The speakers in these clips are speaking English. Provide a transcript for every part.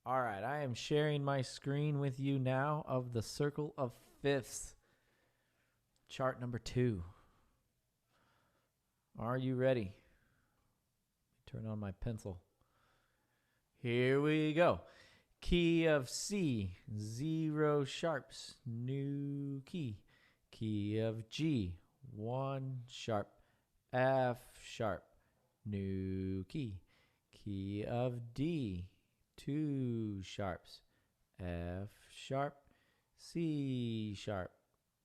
All right, I am sharing my screen with you now of the circle of fifths, chart number 2. Are you ready? Turn on my pencil. Here we go. Key of C, 0 sharps, new key. Key of G, 1 sharp, F sharp, new key. Key of D, 2 sharps, F sharp, C sharp,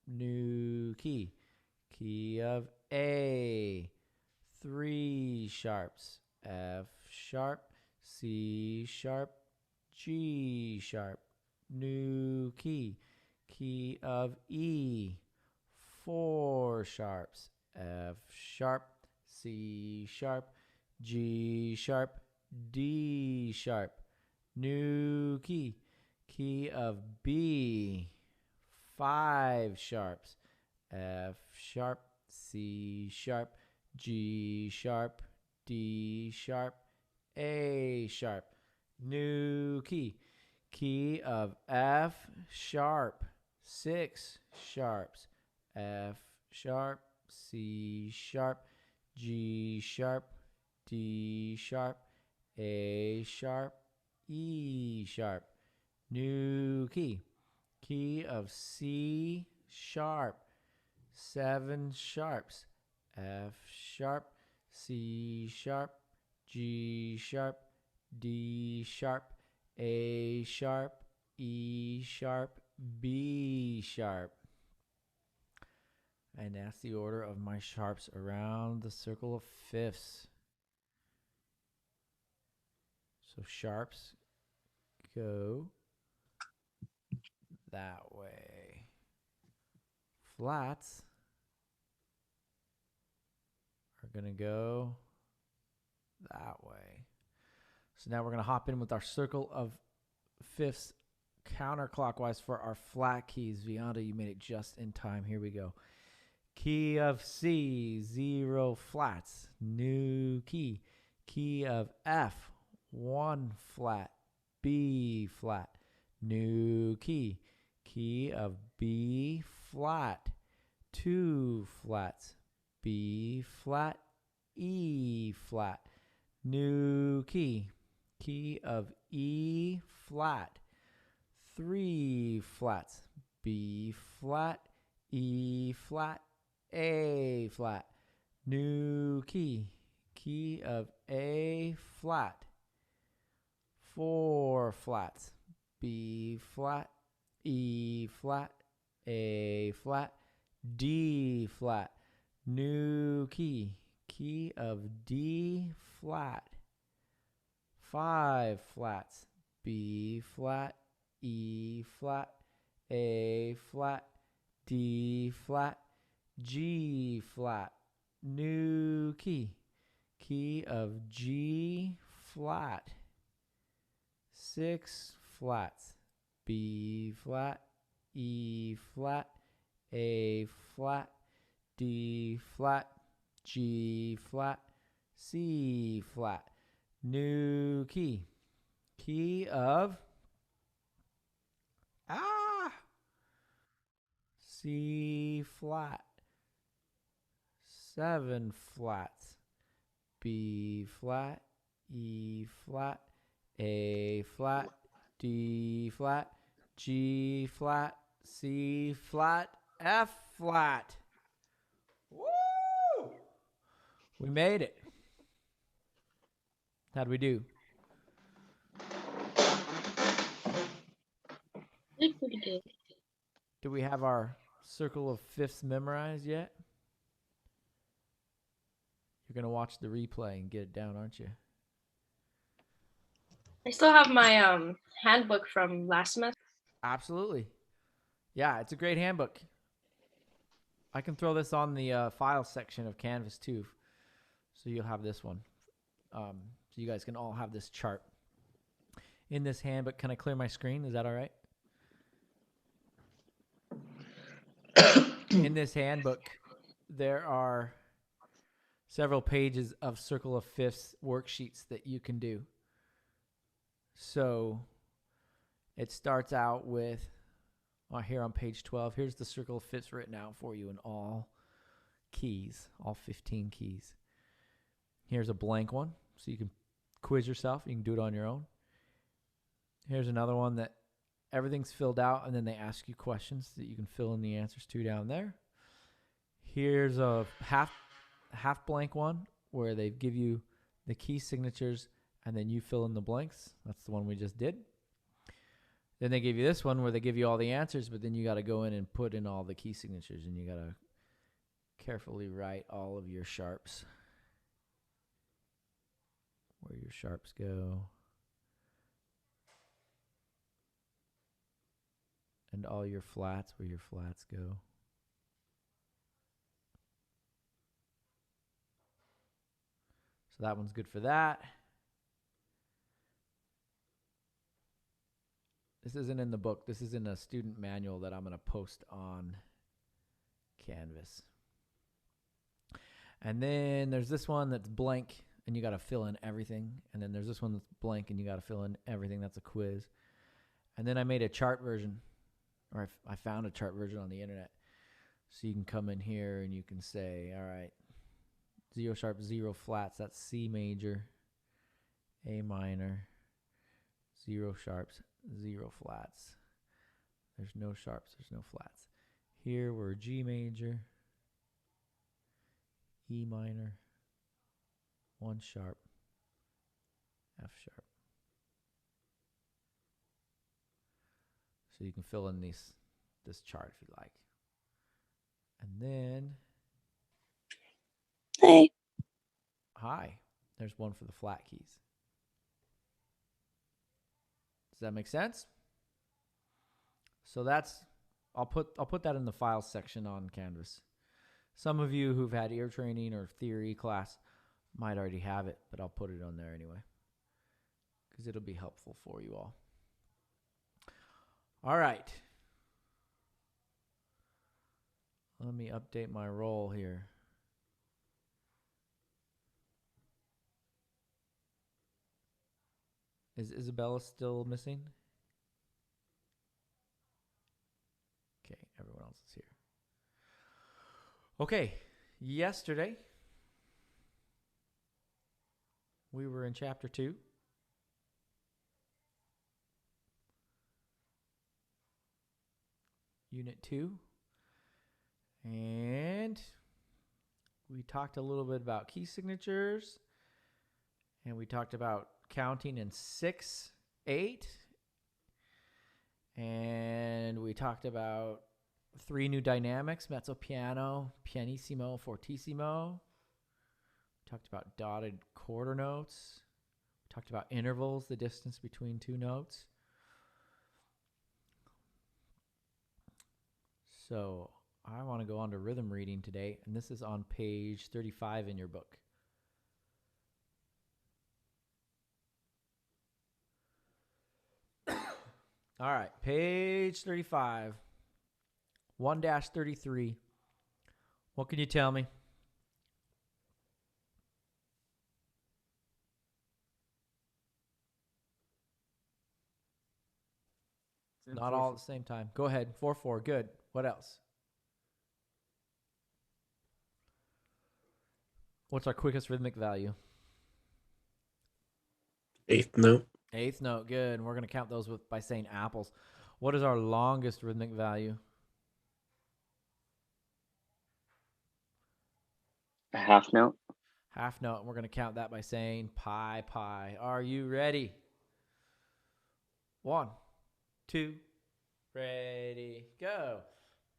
new key. Key of A, 3 sharps, F sharp, C sharp, G sharp, new key. Key of E, 4 sharps, F sharp, C sharp, G sharp, D sharp, new key. Key of B, 5 sharps, F sharp, C sharp, G sharp, D sharp, A sharp, new key. Key of F sharp, 6 sharps, F sharp, C sharp, G sharp, D sharp, A sharp, E sharp, new key. Key of C sharp, 7 sharps, F sharp, C sharp, G sharp, D sharp, A sharp, E sharp, B sharp. And that's the order of my sharps around the circle of fifths. So sharps go that way. Flats are going to go that way. So now we're going to hop in with our circle of fifths counterclockwise for our flat keys. Vianda, you made it just in time. Here we go. Key of C, 0 flats, new key. Key of F, 1 flat, B flat, new key. Key of B flat, 2 flats, B flat, E flat, new key. Key of E flat, 3 flats, B flat, E flat, A flat, new key. Key of A flat, 4 flats, B flat, E flat, A flat, D flat, new key. Key of D flat, 5 flats, B flat, E flat, A flat, D flat, G flat, new key. Key of G flat, 6 flats, B flat, E flat, A flat, D flat, G flat, C flat, new key. Key of C flat, 7 flats, B flat, E flat, A flat, D flat, G flat, C flat, F flat. Woo! We made it. How'd we do? Did pretty good. Do we have our circle of fifths memorized yet? You're going to watch the replay and get it down, aren't you? I still have my handbook from last semester. Absolutely. Yeah, it's a great handbook. I can throw this on the file section of Canvas too. So you'll have this one. So you guys can all have this chart. In this handbook, can I clear my screen? Is that all right? In this handbook, there are several pages of circle of fifths worksheets that you can do. So It starts out with, here on page 12, here's the circle of fifths written out for you in all keys, all 15 keys. Here's a blank one, so you can quiz yourself. You can do it on your own. Here's another one that everything's filled out, and then they ask you questions that you can fill in the answers to down there. Here's a half blank one where they give you the key signatures, and then you fill in the blanks. That's the one we just did. Then they give you this one where they give you all the answers, but then you got to go in and put in all the key signatures, and you got to carefully write all of your sharps, where your sharps go, and all your flats, where your flats go. So that one's good for that. This isn't in the book. This is in a student manual that I'm going to post on Canvas. And then there's this one that's blank, and you got to fill in everything. And then there's this one that's blank, and you got to fill in everything. That's a quiz. And then I made a chart version, or I found a chart version on the internet. So you can come in here and you can say, all right, 0 sharp, 0 flats. That's C major, A minor, 0 sharps, 0 flats. There's no sharps, there's no flats. Here we're G major, E minor, 1 sharp, F sharp. So you can fill in this chart if you like. And then, Hey. Hi, there's one for the flat keys. Does that make sense? So I'll put that in the files section on Canvas. Some of you who've had ear training or theory class might already have it, but I'll put it on there anyway because it'll be helpful for you all. All right. Let me update my roll here. Is Isabella still missing? Okay, everyone else is here. Okay, yesterday we were in chapter 2. Unit 2. And we talked a little bit about key signatures. And we talked about counting in 6, 8. And we talked about 3 new dynamics: mezzo piano, pianissimo, fortissimo. We talked about dotted quarter notes. We talked about intervals, the distance between 2 notes. So I want to go on to rhythm reading today, and this is on page 35 in your book. All right, page 35, 1-33. What can you tell me? Not all at the same time. Go ahead. 4/4. Good. What else? What's our quickest rhythmic value? 8th note. 8th note. Good. And we're going to count those by saying apples. What is our longest rhythmic value? A half note. Half note. And we're going to count that by saying pi, pi. Are you ready? 1, 2, ready, go.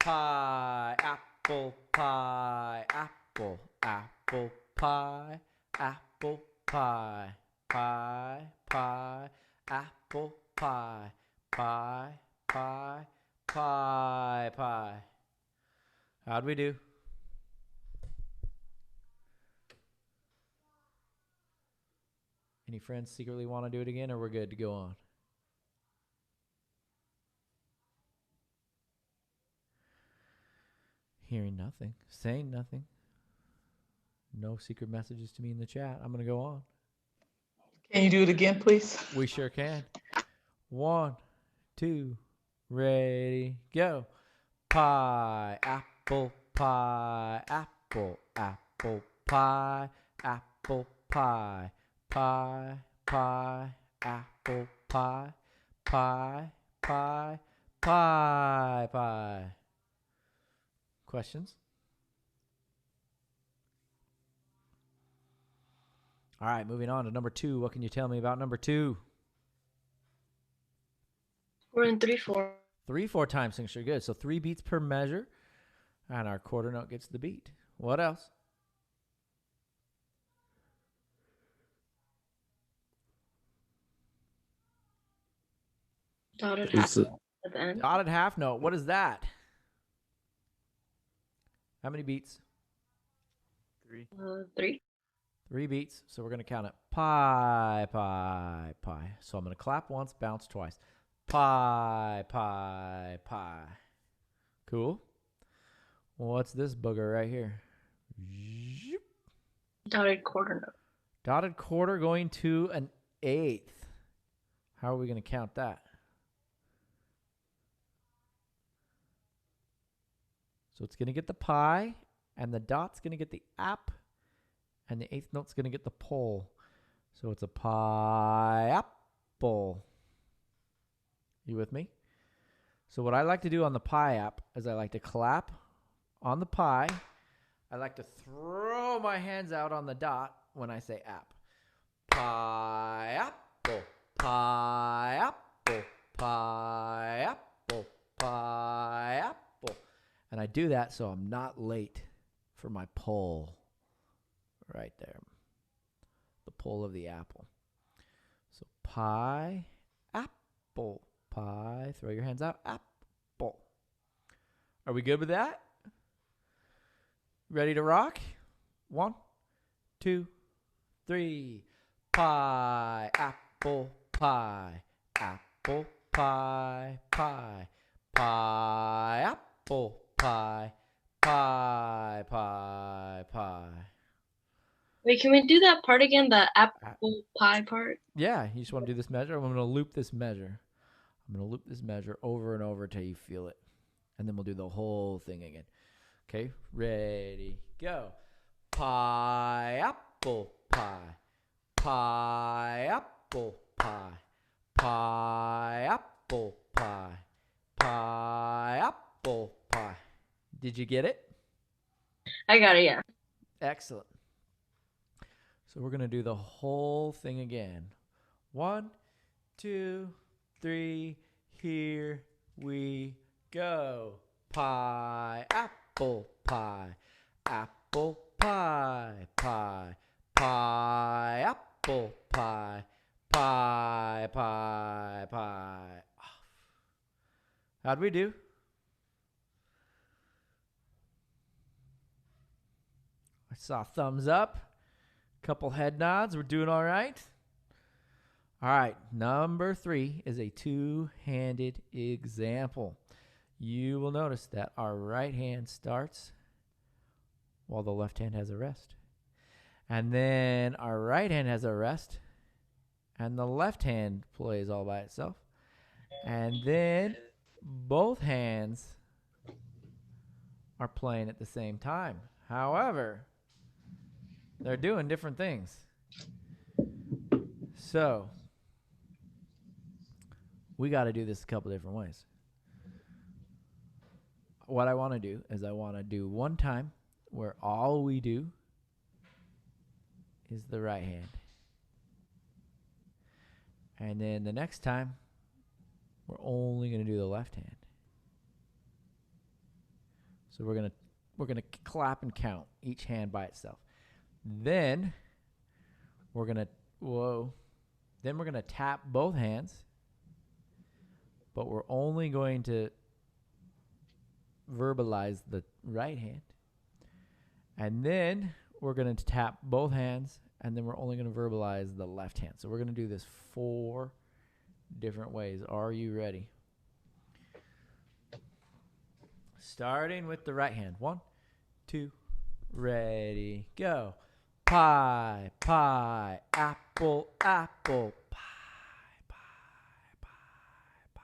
Pie, apple, pie, apple, apple, pie, apple, pie, pie, pie, apple, pie, pie, pie, pie, pie. How'd we do? Any friends secretly want to do it again, or we're good to go on? Hearing nothing, saying nothing. No secret messages to me in the chat. I'm going to go on. Can you do it again, please? We sure can. 1, 2, ready, go. Pie, apple pie, apple, apple pie, apple pie, pie, pie, apple pie, pie, pie, pie, pie. Questions? All right, moving on to number 2. What can you tell me about number 2? We're in 3/4. 3/4 time signature. Good. So 3 beats per measure, and our quarter note gets the beat. What else? Dotted half at the end. Dotted half note. What is that? How many beats? 3. 3 beats. So we're going to count it. Pie, pie, pie. So I'm going to clap once, bounce twice. Pie, pie, pie. Cool. What's this booger right here? Dotted quarter note. Dotted quarter going to an 1/8. How are we going to count that? So it's going to get the pie, and the dot's going to get the app, and the 1/8 note's going to get the pole. So it's a pie apple. You with me? So what I like to do on the pie app is I like to clap on the pie. I like to throw my hands out on the dot when I say app. Pie apple, pie apple, pie apple, pie apple. And I do that so I'm not late for my pull right there. The pull of the apple. So pie, apple, pie. Throw your hands out, apple. Are we good with that? Ready to rock? 1, 2, 3. Pie, apple, pie, apple, pie, pie, pie, apple, pie, pie, pie, pie. Wait, can we do that part again? The apple pie part? Yeah, you just want to do this measure? I'm going to loop this measure. I'm going to loop this measure over and over until you feel it. And then we'll do the whole thing again. Okay, ready, go. Pie, apple, pie. Pie, apple, pie. Pie, apple, pie. Pie, apple, pie. Did you get it? I got it, yeah. Excellent. So we're going to do the whole thing again. 1, 2, 3. Here we go. Pie, apple, pie. Apple, pie, pie. Pie, apple, pie. Pie, pie, pie. How'd we do? I saw thumbs up. Couple head nods. We're doing all right. All right. Number 3 is a 2-handed example. You will notice that our right hand starts while the left hand has a rest. And then our right hand has a rest. And the left hand plays all by itself. And then both hands are playing at the same time. However, they're doing different things. So, we got to do this a couple different ways. What I want to do is I want to do one time where all we do is the right hand. And then the next time, we're only going to do the left hand. So we're going to clap and count each hand by itself. Then we're going to tap both hands, but we're only going to verbalize the right hand. And then we're going to tap both hands, and then we're only going to verbalize the left hand. So we're going to do this 4 different ways. Are you ready? Starting with the right hand. 1, 2, ready, go. Pie, pie, apple, apple, pie, pie, pie, pie.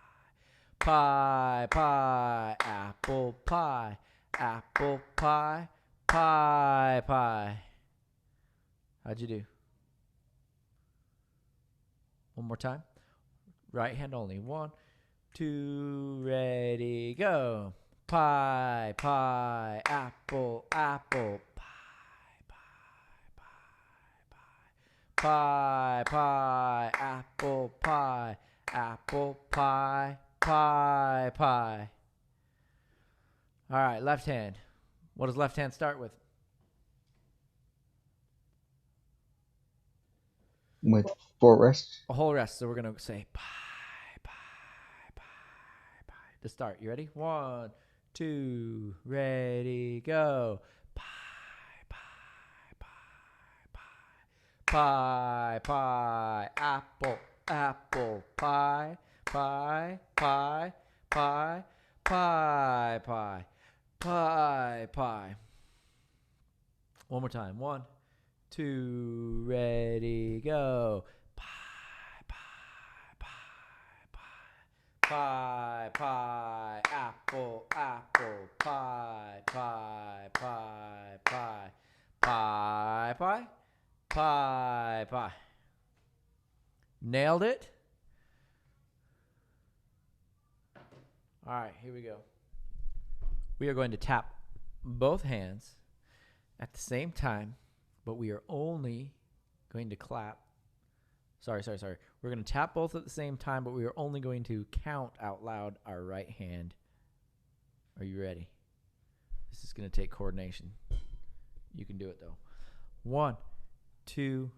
pie, pie, apple pie, apple pie, pie, pie. How'd you do? One more time. Right hand only. 1, 2, ready, go. Pie, pie, apple, apple, pie, pie, pie, pie, apple, pie, apple, pie, pie, pie. All right, left hand. What does left hand start with? With 4 rests. A whole rest. So we're going to say pie, pie, pie, pie. To start. You ready? 1, 2, ready, go. Pie, pie, pie, pie. Pie, pie, apple, apple, pie, pie, pie, pie, pie, pie, pie, pie. One more time. 1, 2, ready, go. Pie, pie, apple, apple, pie, pie, pie, pie, pie, pie, pie, pie. Nailed it? All right, here we go. We are going to tap both hands at the same time, but we are only going to clap. Sorry. We're going to tap both at the same time, but we are only going to count out loud our right hand. Are you ready? This is going to take coordination. You can do it, though. 1, 2,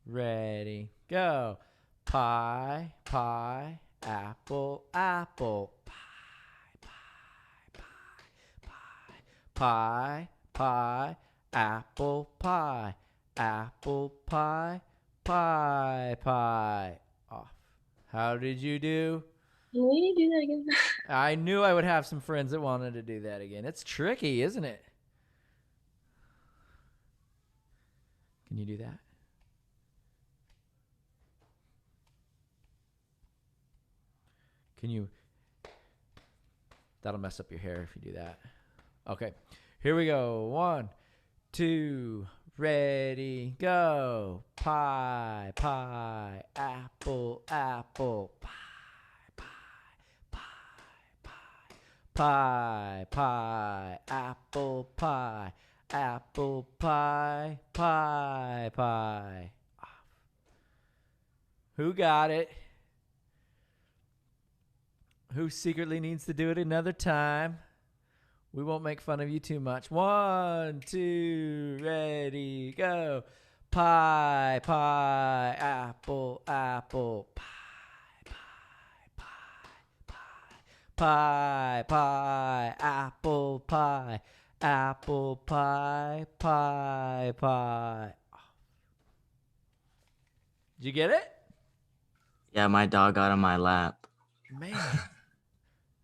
ready, go. Pie, pie, apple, apple. Pie, pie, pie, pie, pie, apple, pie, apple, pie, pie, pie. Off. How did you do? Can we do that again? I knew I would have some friends that wanted to do that again. It's tricky, isn't it? Can you do that? Can you? That'll mess up your hair if you do that. Okay, here we go. 1, 2, ready, go. Pie, pie, apple, apple. Pie, pie, pie, pie. Pie, pie, apple, pie. Apple, pie, pie, pie. Who got it? Who secretly needs to do it another time? We won't make fun of you too much. 1, 2, ready, go. Pie, pie, apple, apple. Pie, pie, pie, pie. Pie, pie, apple, pie. Apple, pie, pie, pie. Did you get it? Yeah, my dog got on my lap. Man.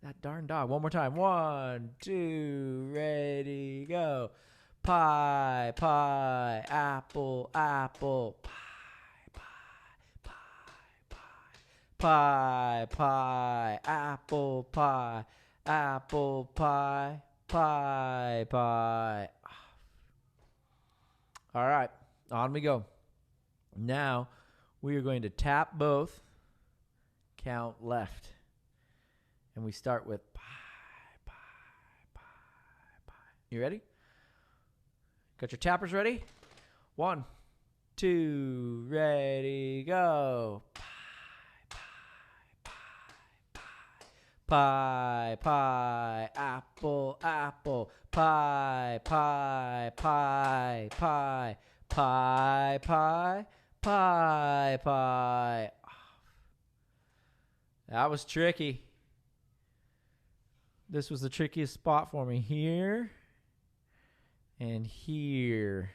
That darn dog. One more time. 1, 2, ready, go. Pie, pie, apple, apple. Pie, pie, pie, pie. Pie, pie, apple, pie. Apple, pie, pie, pie. All right, on we go. Now we are going to tap both, count left. And we start with pie, pie, pie, pie. You ready? Got your tappers ready? 1, 2, ready, go. Pie, pie, pie, pie. Pie, pie, apple, apple. Pie, pie, pie, pie. Pie, pie, pie, pie. That was tricky. This was the trickiest spot for me. Here and here.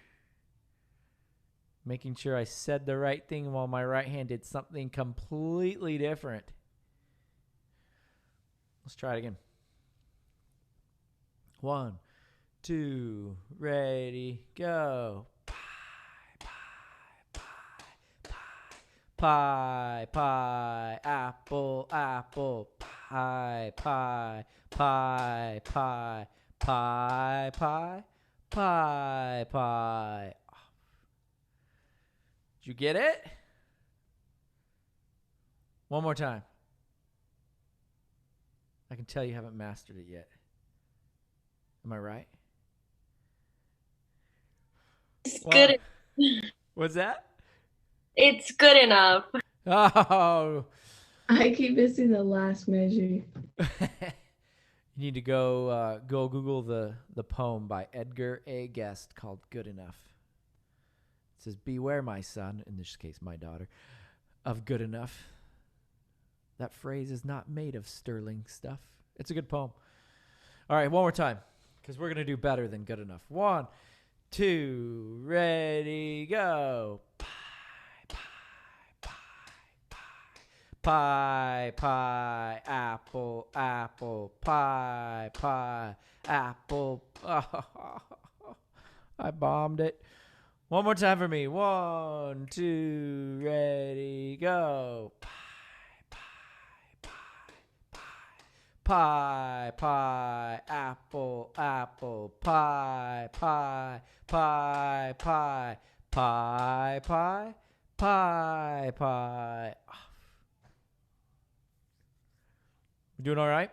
Making sure I said the right thing while my right hand did something completely different. Let's try it again. 1, 2, ready, go. Pie, pie, pie, pie. Pie, pie, apple, apple. Pie. Pie, pie, pie, pie, pie, pie, pie, pie. Did you get it? One more time. I can tell you haven't mastered it yet. Am I right? It's Wow. good. What's that? It's good enough. Oh. I keep missing the last measure. You need to go Google the poem by Edgar A. Guest called Good Enough. It says, beware, my son, in this case, my daughter, of good enough. That phrase is not made of sterling stuff. It's a good poem. All right, one more time, because we're going to do better than good enough. 1, 2, ready, go. Pie, pie, apple, apple, pie, pie, apple. Oh, I bombed it. One more time for me. 1, 2, ready, go. Pie, pie, apple, apple, pie, pie, pie, pie, pie, pie, pie, pie. You doing all right?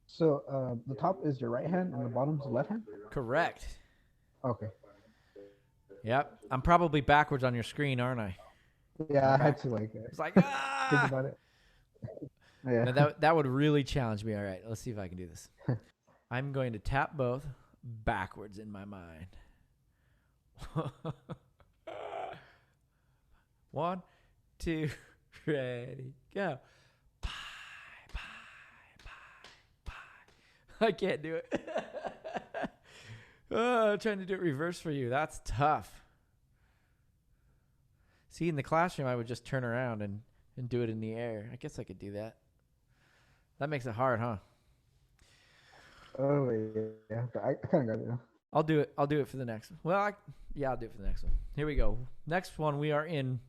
So the top is your right hand and the bottom's the left hand? Correct. Okay. Yep. I'm probably backwards on your screen, aren't I? Yeah, I had to like It's like, think ah! about it. Yeah. Now that would really challenge me. All right, let's see if I can do this. I'm going to tap both backwards in my mind. 1, 2, ready, go. Pie, pie, pie, pie. I can't do it. I'm trying to do it reverse for you. That's tough. See, in the classroom, I would just turn around and do it in the air. I guess I could do that. That makes it hard, huh? Oh yeah, but I kind of got it now. I'll do it. I'll do it for the next one. Well, I'll do it for the next one. Here we go. Next one, we are in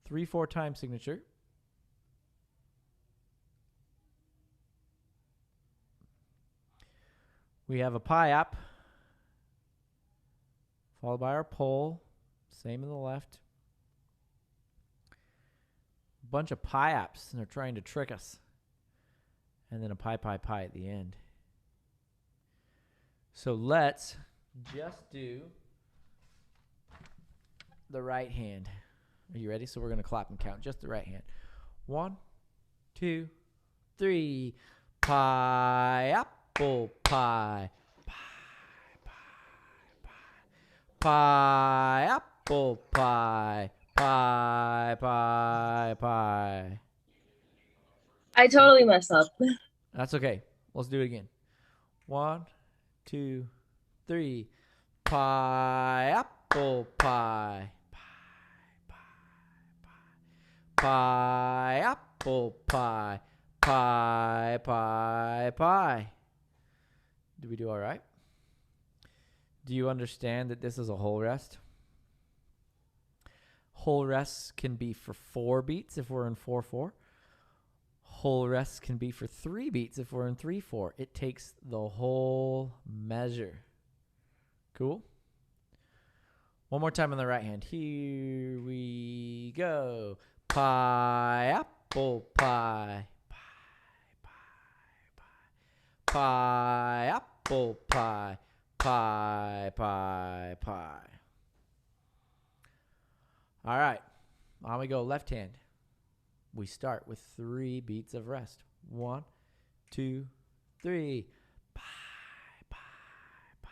3/4 time signature. We have a pie up, followed by our pole. Same in the left. A bunch of pie apps, and they're trying to trick us. And then a pie, pie, pie at the end. So let's just do the right hand. Are you ready? So we're going to clap and count just the right hand. 1, 2, 3. Pie, apple, pie. Pie, pie, pie. Pie, apple, pie. Pie, pie, pie. I totally messed up. That's okay. Let's do it again. 1, 2, 3. Pie, apple, pie. Pie, pie, pie. Pie, apple, pie. Pie, pie, pie. Did we do all right? Do you understand that this is a whole rest? Whole rests can be for 4 beats if we're in 4/4. Whole rests can be for 3 beats if we're in 3/4. It takes the whole measure. Cool? One more time on the right hand. Here we go. Pie, apple, pie. Pie, pie, pie. Pie, apple, pie. Pie, pie, pie. All right. On we go. Left hand. We start with 3 beats of rest. 1, 2, 3. Pie, pie, pie.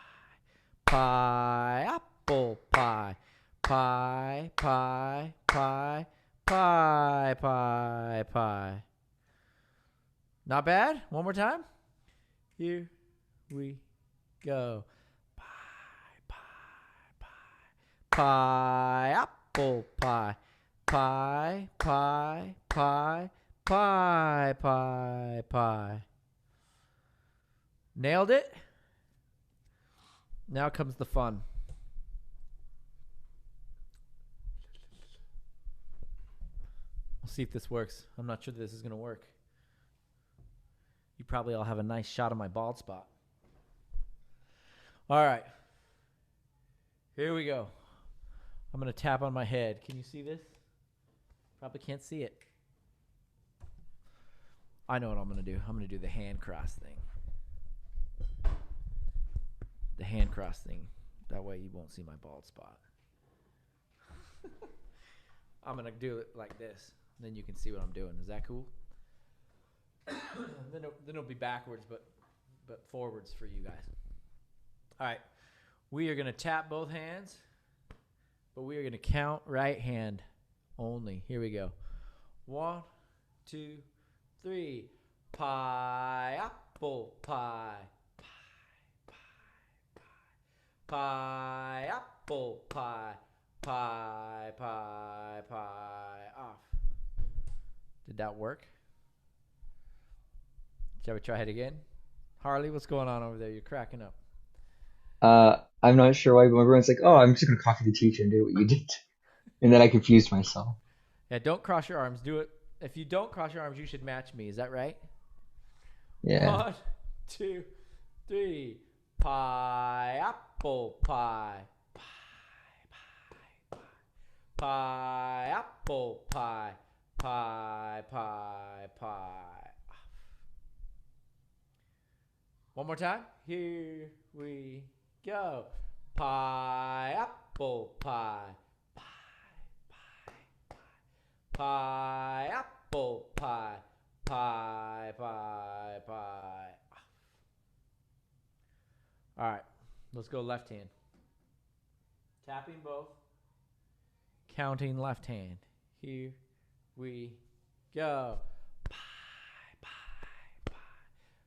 Pie, apple, pie. Pie, pie, pie. Pie, pie, pie. Not bad? One more time. Here we go. Pie, pie, pie. Pie, apple, pie. Pie, pie, pie, pie, pie, pie. Nailed it? Now comes the fun. We'll see if this works. I'm not sure this is going to work. You probably all have a nice shot of my bald spot. All right. Here we go. I'm going to tap on my head. Can you see this? Probably can't see it. I know what I'm going to do. I'm going to do the hand cross thing. The hand cross thing. That way you won't see my bald spot. I'm going to do it like this. Then you can see what I'm doing. Is that cool? then it'll be backwards, but forwards for you guys. All right. We are going to tap both hands, but we are going to count right hand only. Here we go. 1, 2, 3. Pineapple pie. Pineapple pie. Pie, pie, pie. Off. Did that work? Shall we try it again? Harley, what's going on over there? You're cracking up. I'm not sure why, but everyone's like, "Oh, I'm just gonna copy the teacher and do what you did," and then I confused myself. Yeah, don't cross your arms. Do it. If you don't cross your arms, you should match me. Is that right? Yeah. 1, 2, 3. Pineapple pie. Pineapple pie. Pie, pie, pie. One more time. Here we go. Pineapple pie. Pineapple pie. Pie, pie, pie. All right. Let's go left hand. Tapping both. Counting left hand. Here we go. Pie, pie, pie.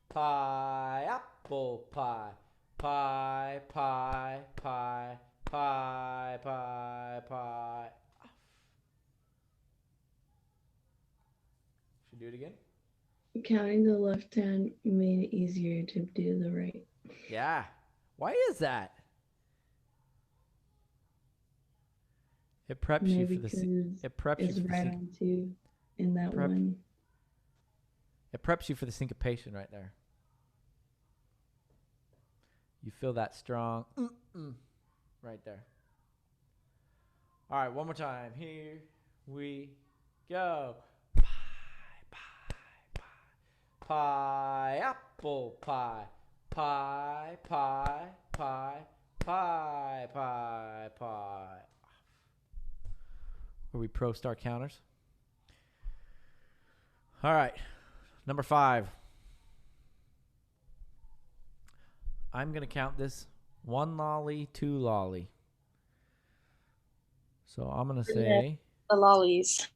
Pineapple pie. Pie, pie, pie. Pie, pie, pie. Should we do it again? Counting the left hand made it easier to do the right. Yeah. Why is that? It preps you Maybe for the. because It preps you it's for the. right on two in that Prep. one. It preps you for the syncopation right there. You feel that strong right there. All right, one more time. Here we go. Pie, pie, pie. Pineapple pie. Pie, pie, pie. Pie, pie, pie. Are we pro star counters? All right. Number 5. I'm going to count this 1 lolly, 2 lolly. So I'm going to say The lollies.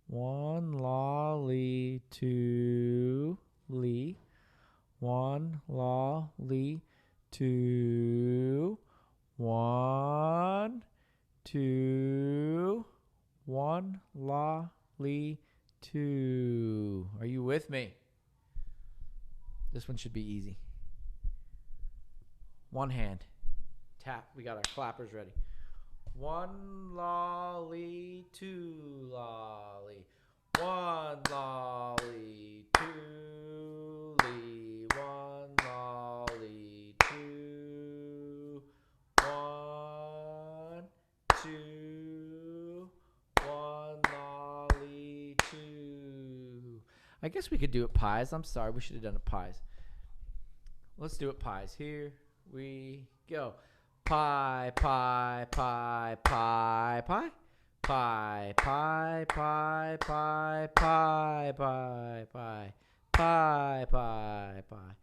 1 lolly, 2 lee. 1 lolly, 2. 1, 2. 1 lolly, 2. Are you with me? This one should be easy. One hand. Tap. We got our clappers ready. 1 lolly, 2 lolly. 1 lolly, 2 lee. 1 lolly, 2. 1, 2. 1 lolly, 2. I guess we could do it pies. I'm sorry. We should have done it pies. Let's do it pies. Here we go. Pie, pie, pie, pie, pie. Pie, pie, pie, pie, pie, pie, pie. Pie, pie, pie.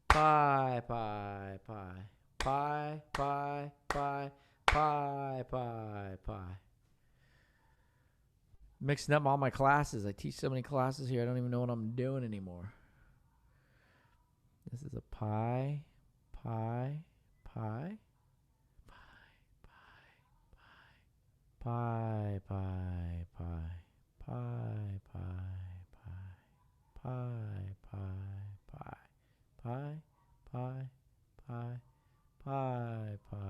Pie, pie, pie. Pie, pie, pie. Pie, pie, pie. Mixing up all my classes. I teach so many classes here, I don't even know what I'm doing anymore. This is a pie, pie, pie. Pie, pie, pie, pie, pie, pie, pie, pie, pie, pie, pie, pie,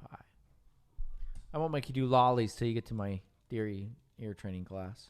pie. I won't make you do lollies till you get to my theory ear training class.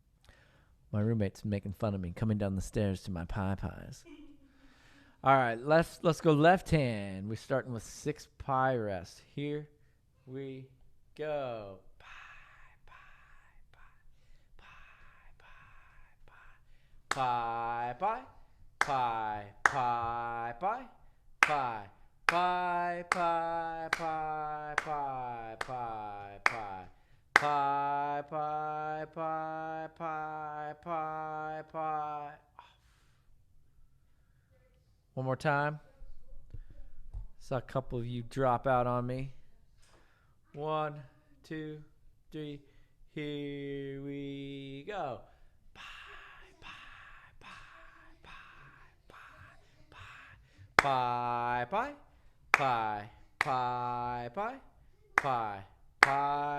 roommate's making fun of me coming down the stairs to my pie pies. All right, let's go left hand. We're starting with 6 pie rest. Here we go. Pie, pie, pie, pie, pie, pie, pie, pie, pie, pie, pie, pie, pie, pie, pie, pie, pie, pie. One more time. Saw a couple of you drop out on me. 1, 2, 3. Here we go. Pie, pie, pie, pie, pie, pie, pie, pie, pie, pie,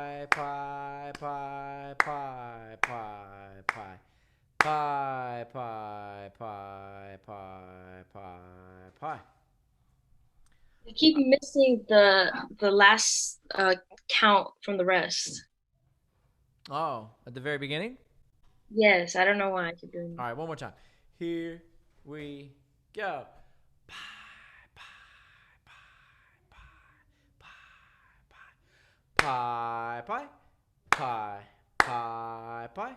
pie, pie, pie, pie, pie, pie, pie, pie. I keep missing the last count from the rest. Oh, at the very beginning? Yes, I don't know why I keep doing All that. right, one more time. Here we go. Pie, pie, pie, pie, pie, pie,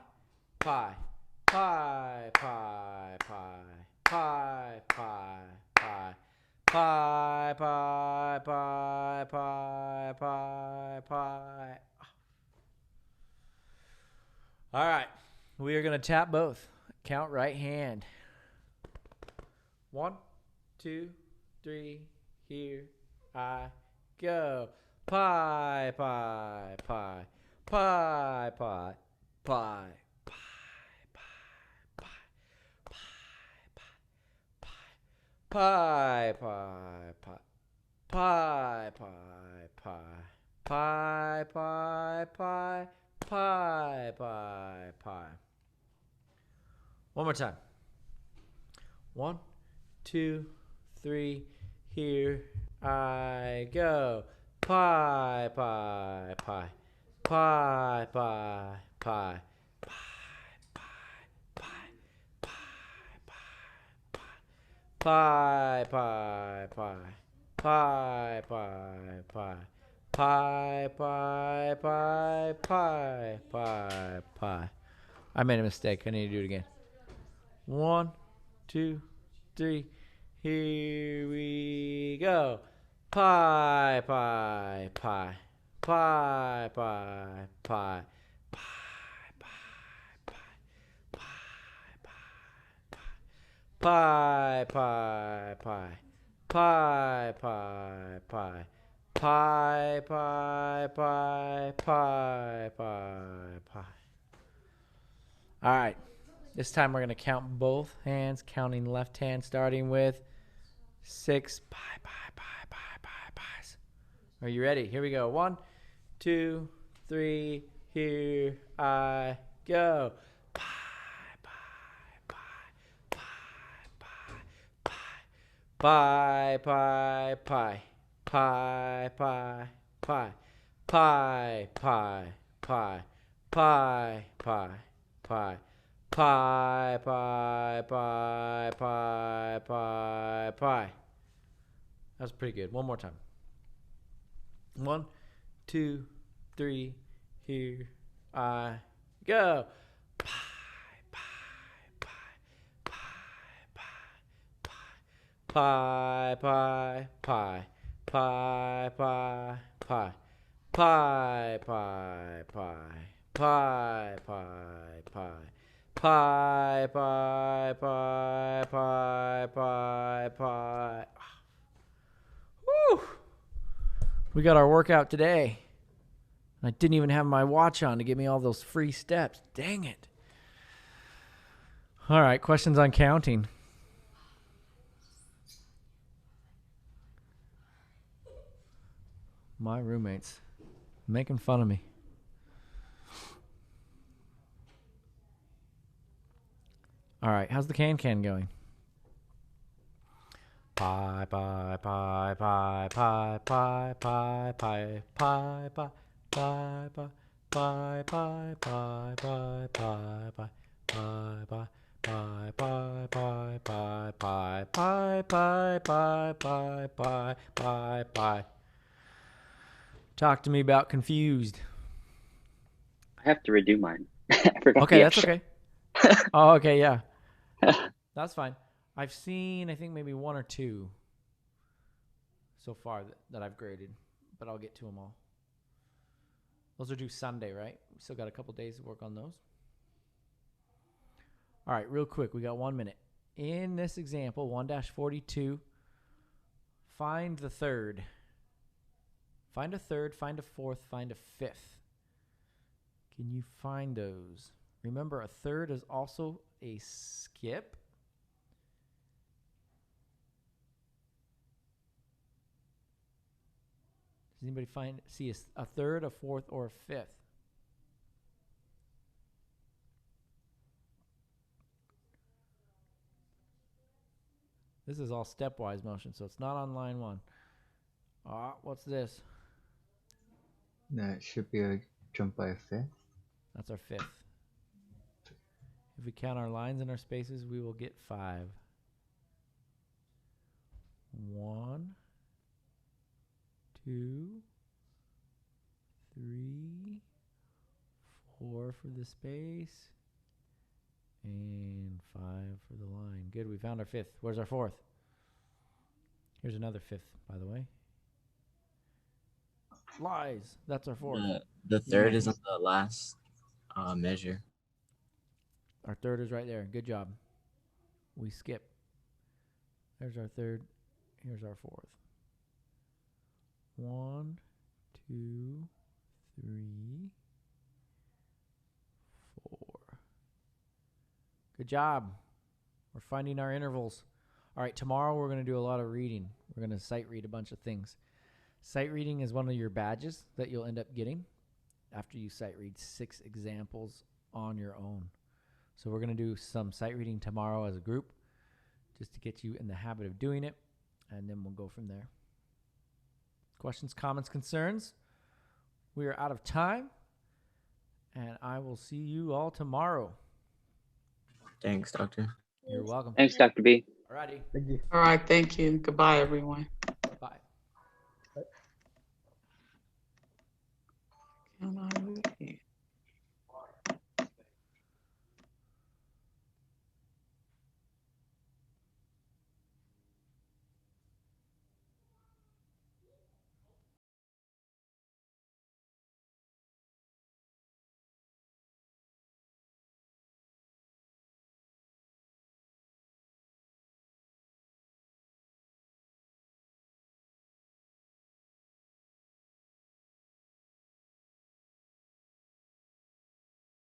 pie, pie, pie, pie, pie, pie, pie, pie, pie, pie, pie, pie. All right, we are gonna tap both. Count right hand. 1, 2, 3. Here I go. Pie, pie, pie, pie, pie, pie, pie, pie, pie, pie, pie, pie, pie, pie, pie, pie. One more time. 1, 2, 3. Here I go. Pie, pie, pie, pie, pie, pie, pie, pie, pie, pie, pie, pie, pie, pie, pie, pie, pie, pie. I made a mistake. I need to do it again. 1, 2, 3. Here we go. Pie, pie, pie, pie, pie, pie, pie, pie, pie, pie, pie, pie, pie, pie, pie, pie, pie, pie. All right. This time we're going to count both hands, counting left hand, starting with 6 pie, pie, pie, pie, pie, pies. Are you ready? Here we go. 1, 2, 3. Here I go. Pie, pie, pie, pie, pie, pie, pie, pie, pie, pie, pie, pie, pie, pie, pie, pie. Pie, pie, pie, pie, pie, pie. That was pretty good. One more time. 1, 2, 3. Here I go. Pie, pie, pie, pie, pie, pie, pie, pie, pie, pie, pie, pie, pie, pie, pie, pie. Pie, pie, pie, pie, pie, pie. Woo! We got our workout today. I didn't even have my watch on to give me all those free steps. Dang it. All right, questions on counting. My roommate's making fun of me. All right, how's the can going? Pie, pie, pie, pie, pie, pie, pie, pie, pie, pie, pie, pie, pie, pie, pie, pie, pie, pie, Bye bye. Bye bye bye bye bye bye bye bye bye bye bye bye. Talk to me about confused. I have to redo mine. I forgot Okay, the that's extra. okay. Oh, okay, yeah. That's fine. I've seen, I think, maybe one or two so far that I've graded, but I'll get to them all. Those are due Sunday, right? We still got a couple days to work on those. All right, real quick. We got 1 minute. In this example, 1-42, find the third. Find a third, find a fourth, find a fifth. Can you find those? Remember, a third is also a skip. Does anybody see a third, a fourth, or a fifth? This is all stepwise motion, so it's not on line 1. What's this? That should be a jump by a fifth. That's our fifth. If we count our lines and our spaces, we will get 5. 1, 2, 3, 4 for the space, and 5 for the line. Good, we found our fifth. Where's our fourth? Here's another fifth, by the way. Lies. That's our fourth. The third is on the last measure. Our third is right there. Good job. We skip. There's our third. Here's our fourth. 1, 2, 3, 4. Good job. We're finding our intervals. All right, tomorrow we're going to do a lot of reading. We're going to sight read a bunch of things. Sight reading is one of your badges that you'll end up getting after you sight read 6 examples on your own. So we're going to do some sight reading tomorrow as a group just to get you in the habit of doing it, and then we'll go from there. Questions, comments, concerns? We are out of time, and I will see you all tomorrow. Thanks, Doctor. You're welcome. Thanks, Dr. B. Alrighty. Thank you. All right, thank you. Goodbye, everyone.